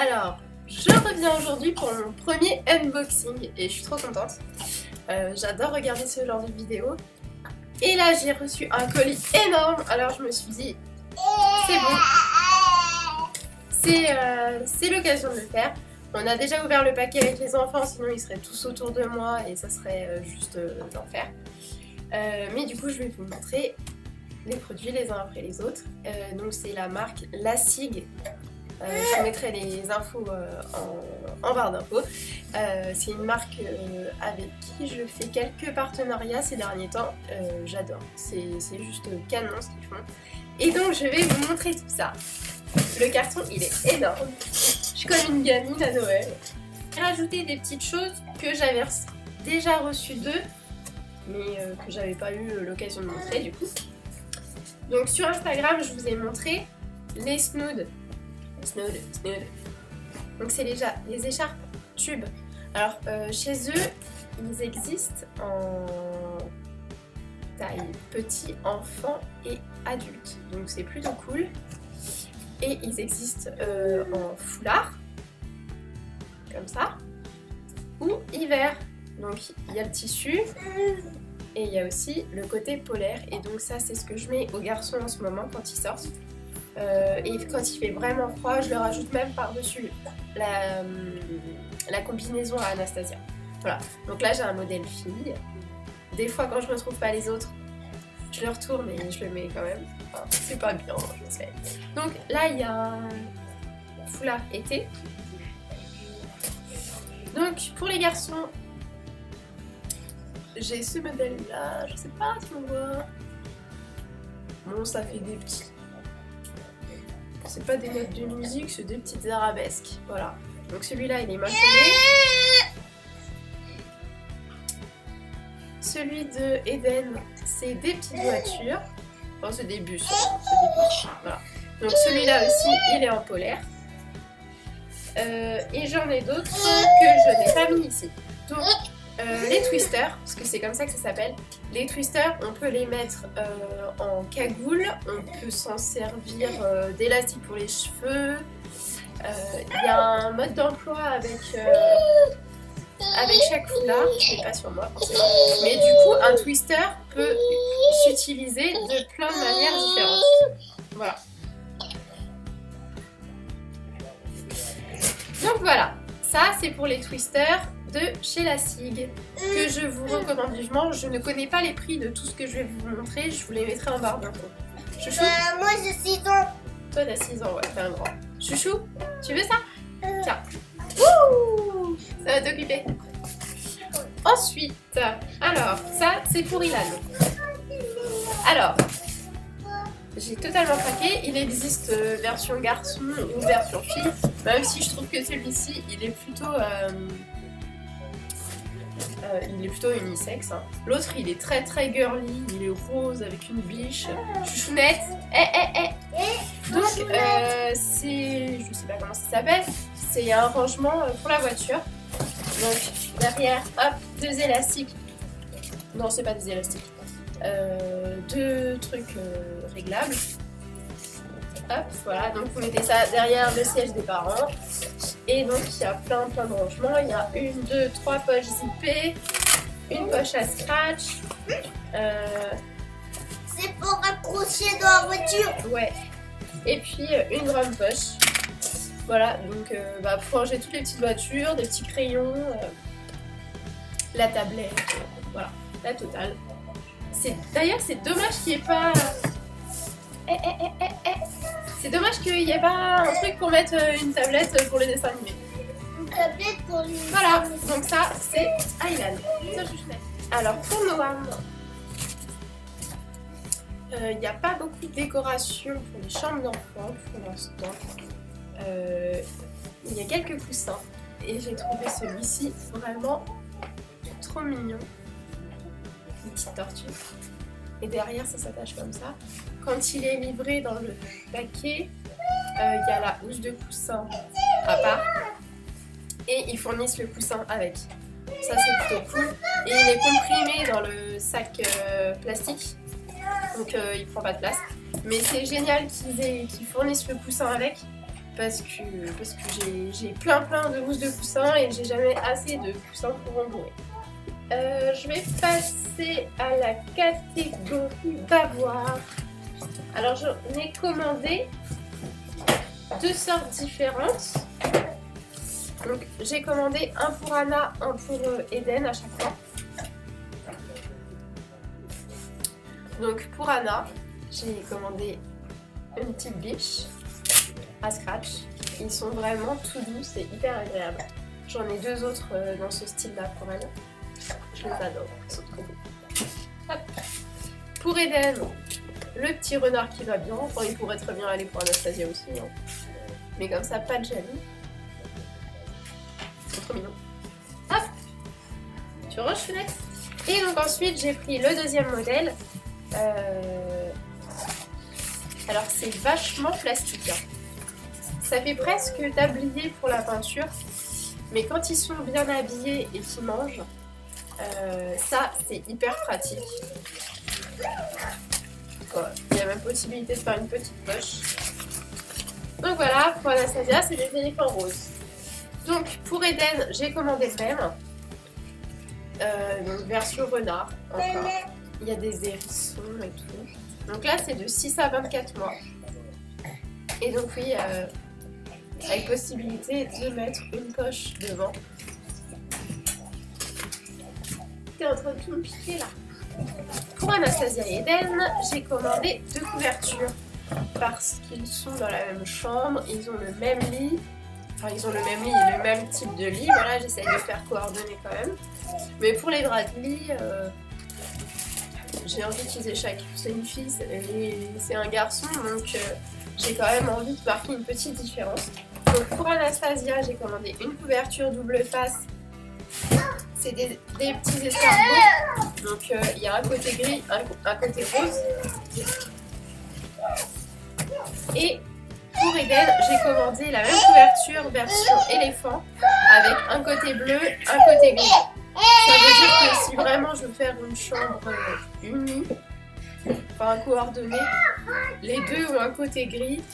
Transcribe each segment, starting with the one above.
Alors, je reviens aujourd'hui pour mon premier unboxing et je suis trop contente. J'adore regarder ce genre de vidéos. Et là, j'ai reçu un colis énorme, alors je me suis dit, c'est bon, c'est l'occasion de le faire. On a déjà ouvert le paquet avec les enfants, sinon ils seraient tous autour de moi et ça serait juste l'enfer. Mais du coup, je vais vous montrer les produits les uns après les autres. Donc c'est la marque Lasig. Je vous mettrai les infos en barre d'infos. C'est une marque avec qui je fais quelques partenariats ces derniers temps. J'adore, c'est juste canon ce qu'ils font. Et donc je vais vous montrer tout ça. Le carton il est énorme. Je suis comme une gamine à Noël. J'ai rajouté des petites choses que j'avais déjà reçues d'eux, mais que j'avais pas eu l'occasion de montrer du coup. Donc sur Instagram je vous ai montré les Snood. Snood. Donc c'est déjà les écharpes tubes. Alors chez eux, ils existent en taille petit, enfant et adulte. Donc c'est plutôt cool. Et ils existent en foulard, comme ça, ou hiver. Donc il y a le tissu et il y a aussi le côté polaire. Et donc ça c'est ce que je mets aux garçons en ce moment quand ils sortent. Et quand il fait vraiment froid, je le rajoute même par-dessus la combinaison à Anastasia. Voilà, donc là j'ai un modèle fille. Des fois quand je ne retrouve pas les autres, je le retourne et je le mets quand même. Enfin, c'est pas bien, je sais. Donc là il y a un foulard été. Donc pour les garçons, j'ai ce modèle là, je sais pas si on voit. Bon, ça fait des petits. C'est pas des notes de musique, c'est des petites arabesques. Voilà. Donc celui-là, il est maquillé. Celui de Eden, c'est des petites voitures. Enfin, c'est des bus. Voilà. Donc celui-là aussi, il est en polaire. Et j'en ai d'autres que je n'ai pas mis ici. Donc les twisters, parce que c'est comme ça que ça s'appelle. Les twisters, on peut les mettre en cagoule, on peut s'en servir d'élastique pour les cheveux. Il y a un mode d'emploi avec chaque foulard, je n'ai pas sur moi forcément. Mais du coup, un twister peut s'utiliser de plein de manières différentes. Voilà. Donc voilà, ça c'est pour les twisters de chez Lasig que je vous recommande vivement. Je ne connais pas les prix de tout ce que je vais vous montrer, je vous les mettrai en barre d'infos. Chouchou, moi j'ai 6 ans. toi t'as 6 ans, ouais, t'es un grand. Chouchou, tu veux ça? Tiens. Ouh, ça va t'occuper. Ensuite, alors ça c'est pour Ilan. Alors, j'ai totalement craqué. Il existe version garçon ou version fille, même si je trouve que celui-ci il est plutôt unisexe. Hein. L'autre il est très très girly, il est rose avec une biche. Chouchounette. Donc c'est, je sais pas comment ça s'appelle, c'est un rangement pour la voiture. Donc derrière, hop, deux élastiques. Non, c'est pas des élastiques. Deux trucs réglables. Hop, voilà, donc vous mettez ça derrière le siège des parents. Et donc il y a plein de rangements. Il y a 1, 2, 3 poches zippées, une poche à scratch. C'est pour accrocher dans la voiture. Ouais. Et puis une grande poche. Voilà, donc pour ranger toutes les petites voitures, des petits crayons, la tablette, voilà, la totale. D'ailleurs, c'est dommage qu'il n'y ait pas. C'est dommage qu'il n'y ait pas un truc pour mettre une tablette pour les dessins animés. Une tablette pour les... Voilà, donc ça c'est Aylan. Alors pour Noam, il n'y a pas beaucoup de décoration pour les chambres d'enfants pour l'instant. Il y a quelques coussins et j'ai trouvé celui-ci vraiment trop mignon. Une petite tortue. Et derrière ça s'attache comme ça. Quand il est livré dans le paquet, il y a la housse de coussin à part et ils fournissent le coussin avec. Ça c'est plutôt cool. Et il est comprimé dans le sac plastique, donc il prend pas de place. Mais c'est génial qu'ils fournissent le coussin avec. parce que j'ai plein de housses de coussins et j'ai jamais assez de coussins pour rembourrer. Je vais passer à la catégorie bavoir. Alors j'en ai commandé 2 sortes différentes. Donc j'ai commandé un pour Anna, un pour Eden à chaque fois. Donc pour Anna, j'ai commandé une petite biche à scratch. Ils sont vraiment tout doux, c'est hyper agréable. J'en ai 2 autres dans ce style-là pour elle. Je les adore, ils sont trop beaux. Hop. Pour Eden, le petit renard qui va bien. Enfin, il pourrait très bien aller pour Anastasia aussi. Hein. Mais comme ça, pas de jaloux. C'est trop mignon. Hop. Tu ranges, Flex. Et donc ensuite, j'ai pris le deuxième modèle. Alors, c'est vachement plastique. Hein. Ça fait presque tablier pour la peinture. Mais quand ils sont bien habillés et qu'ils mangent, ça, c'est hyper pratique. Il y a même possibilité de faire une petite poche. Donc voilà, pour Anastasia, c'est des éléphants roses. Donc pour Eden, j'ai commandé le même. Donc version renard encore. Il y a des hérissons et tout. Donc là, c'est de 6 à 24 mois. Et donc oui, avec possibilité de mettre une poche devant. T'es en train de tout me piquer là. Pour Anastasia et Eden, j'ai commandé 2 couvertures parce qu'ils sont dans la même chambre, ils ont le même lit, enfin ils ont le même lit et le même type de lit, voilà, j'essaye de faire coordonner quand même. Mais pour les draps de lit, j'ai envie qu'ils aient chacun, c'est une fille, c'est un garçon, donc j'ai quand même envie de marquer une petite différence. Donc pour Anastasia, j'ai commandé une couverture double face. C'est des petits escargots, donc il y a un côté gris, un côté rose. Et pour Eden, j'ai commandé la même couverture version éléphant avec un côté bleu, un côté gris. Ça veut dire que si vraiment je veux faire une chambre unie, enfin coordonnée, les deux ont un côté gris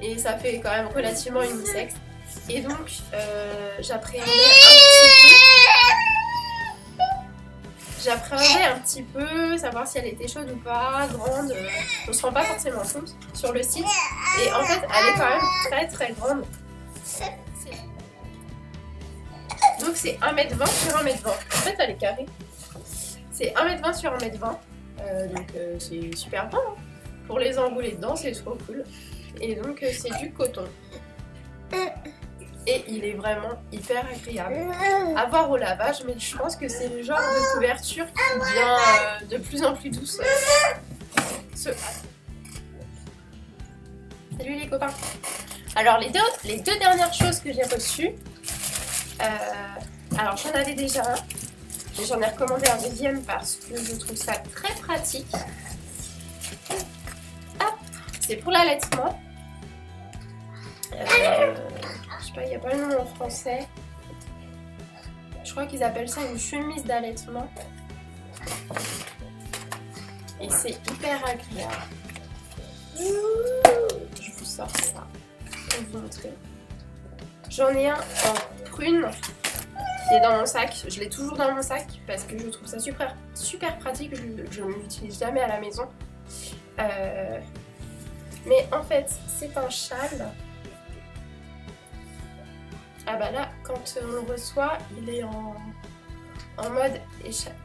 et ça fait quand même relativement unisexe. Et donc j'appréhendais un petit peu savoir si elle était chaude ou pas, grande, on se rend pas forcément compte sur le site. Et en fait, elle est quand même très grande. Donc c'est 1m20 sur 1m20. En fait, elle est carrée. C'est 1m20 sur 1m20. Donc c'est super bon. Hein. Pour les embouler dedans, c'est trop cool. Et donc c'est du coton. Et il est vraiment hyper agréable à voir au lavage, mais je pense que c'est le genre de couverture qui devient de plus en plus douce. Salut les copains. Alors les deux dernières choses que j'ai reçues, alors j'en avais déjà un, mais j'en ai recommandé un deuxième parce que je trouve ça très pratique. Hop, c'est pour l'allaitement. Je sais pas, il n'y a pas le nom en français. Je crois qu'ils appellent ça une chemise d'allaitement. Et c'est hyper agréable. Je vous sors ça pour vous montrer. J'en ai un en prune qui est dans mon sac. Je l'ai toujours dans mon sac parce que je trouve ça super pratique. Je ne l'utilise jamais à la maison. Mais en fait, c'est un châle. Ah bah là, quand on le reçoit, il est en mode écharpe.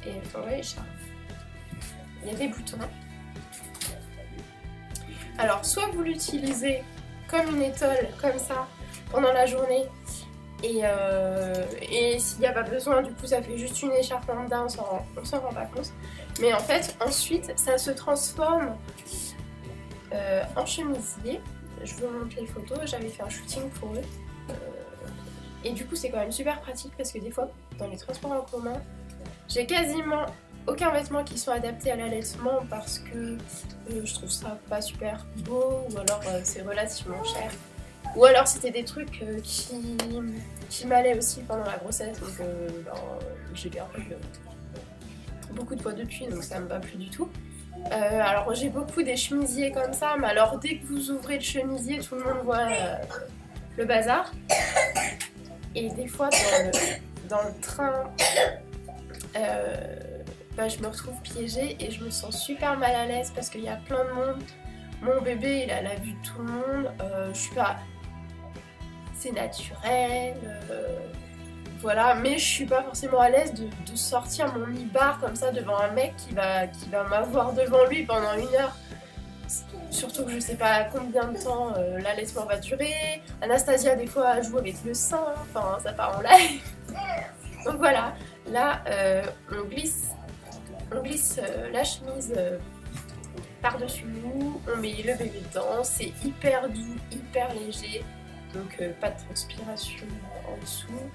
Il y a des boutons. Alors, soit vous l'utilisez comme une étole, comme ça, pendant la journée, et s'il n'y a pas besoin, du coup, ça fait juste une écharpe en dedans, on s'en rend pas compte. Mais en fait, ensuite, ça se transforme en chemisier. Je vous montre les photos, j'avais fait un shooting pour eux. Et du coup, c'est quand même super pratique parce que des fois, dans les transports en commun, j'ai quasiment aucun vêtement qui soit adapté à l'allaitement parce que je trouve ça pas super beau ou alors c'est relativement cher. Ou alors c'était des trucs qui m'allaient aussi pendant la grossesse, donc j'ai perdu beaucoup de poids depuis, donc ça me va plus du tout. Alors j'ai beaucoup des chemisiers comme ça, mais alors dès que vous ouvrez le chemisier, tout le monde voit le bazar. Et des fois dans le train, je me retrouve piégée et je me sens super mal à l'aise parce qu'il y a plein de monde. Mon bébé il a la vue de tout le monde, je suis pas... C'est naturel, voilà, mais je suis pas forcément à l'aise de sortir mon mi-bar comme ça devant un mec qui va m'avoir devant lui pendant 1 heure. Surtout que je sais pas combien de temps l'allaitement va durer. Anastasia des fois joue avec le sein, enfin ça part en live. Donc voilà, là on glisse la chemise par-dessus nous, on met le bébé dedans, c'est hyper doux, hyper léger. Donc pas de transpiration en dessous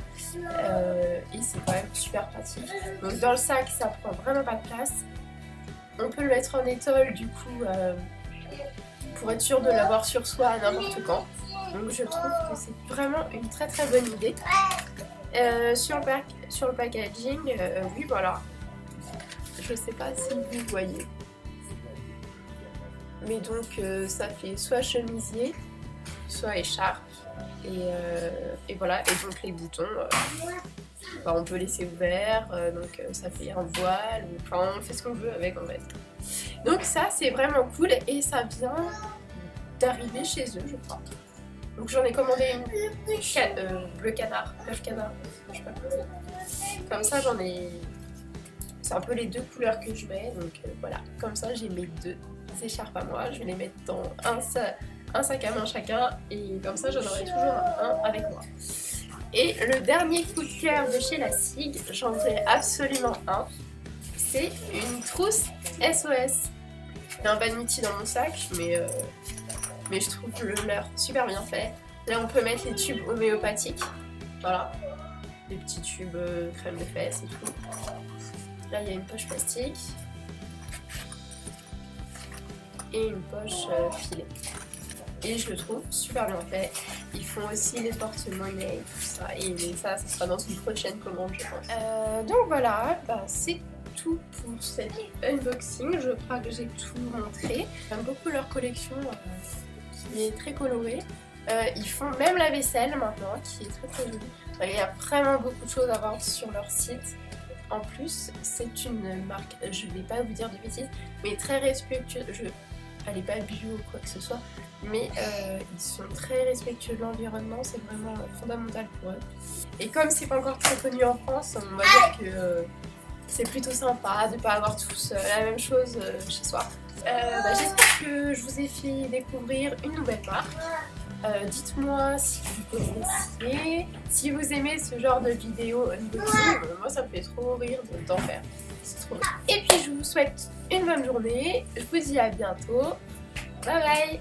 et c'est quand même super pratique. Donc dans le sac ça prend vraiment pas de place. On peut le mettre en étole du coup pour être sûr de l'avoir sur soi à n'importe quand. Donc je trouve que c'est vraiment une très très bonne idée. Sur le packaging, oui voilà. Je sais pas si vous voyez. Mais donc ça fait soit chemisier, soit écharpe. Et voilà, et donc les boutons, on peut laisser ouvert, donc ça fait un voile, enfin on fait ce qu'on veut avec en fait. Donc ça c'est vraiment cool et ça vient d'arriver chez eux je crois. Donc j'en ai commandé une bleu canard, bœuf canard, je sais pas comment. Comme ça j'en ai, c'est un peu les 2 couleurs que je mets, donc voilà, comme ça j'ai mes 2 écharpes à moi, je vais les mettre dans un sac à main chacun et comme ça j'en aurai toujours un avec moi. Et le dernier coup de cœur de chez la SIG, j'en ai absolument un, c'est une trousse SOS. Il y a un vanity dans mon sac mais je trouve le leur super bien fait. Là on peut mettre les tubes homéopathiques, voilà, les petits tubes crème de fesses et tout. Là il y a une poche plastique et une poche filet. Et je le trouve super bien fait. Ils font aussi les porte-monnaies et tout ça. Et ça sera dans une prochaine commande, je pense. Donc voilà, c'est tout pour cet unboxing. Je crois que j'ai tout montré. J'aime beaucoup leur collection qui est très colorée. Ils font même la vaisselle maintenant, qui est très très jolie. Il y a vraiment beaucoup de choses à voir sur leur site. En plus, c'est une marque, je vais pas vous dire de bêtises, mais très respectueuse. Elle n'est pas bio ou quoi que ce soit, mais ils sont très respectueux de l'environnement, c'est vraiment fondamental pour eux. Et comme c'est pas encore très connu en France, on va dire que c'est plutôt sympa de ne pas avoir tous la même chose chez soi. J'espère que je vous ai fait découvrir une nouvelle marque. Dites-moi si vous connaissez, si vous aimez ce genre de vidéo unboxing, moi ça me fait trop rire d'en faire. C'est trop bien. Et puis je vous souhaite une bonne journée, je vous dis à bientôt, bye bye.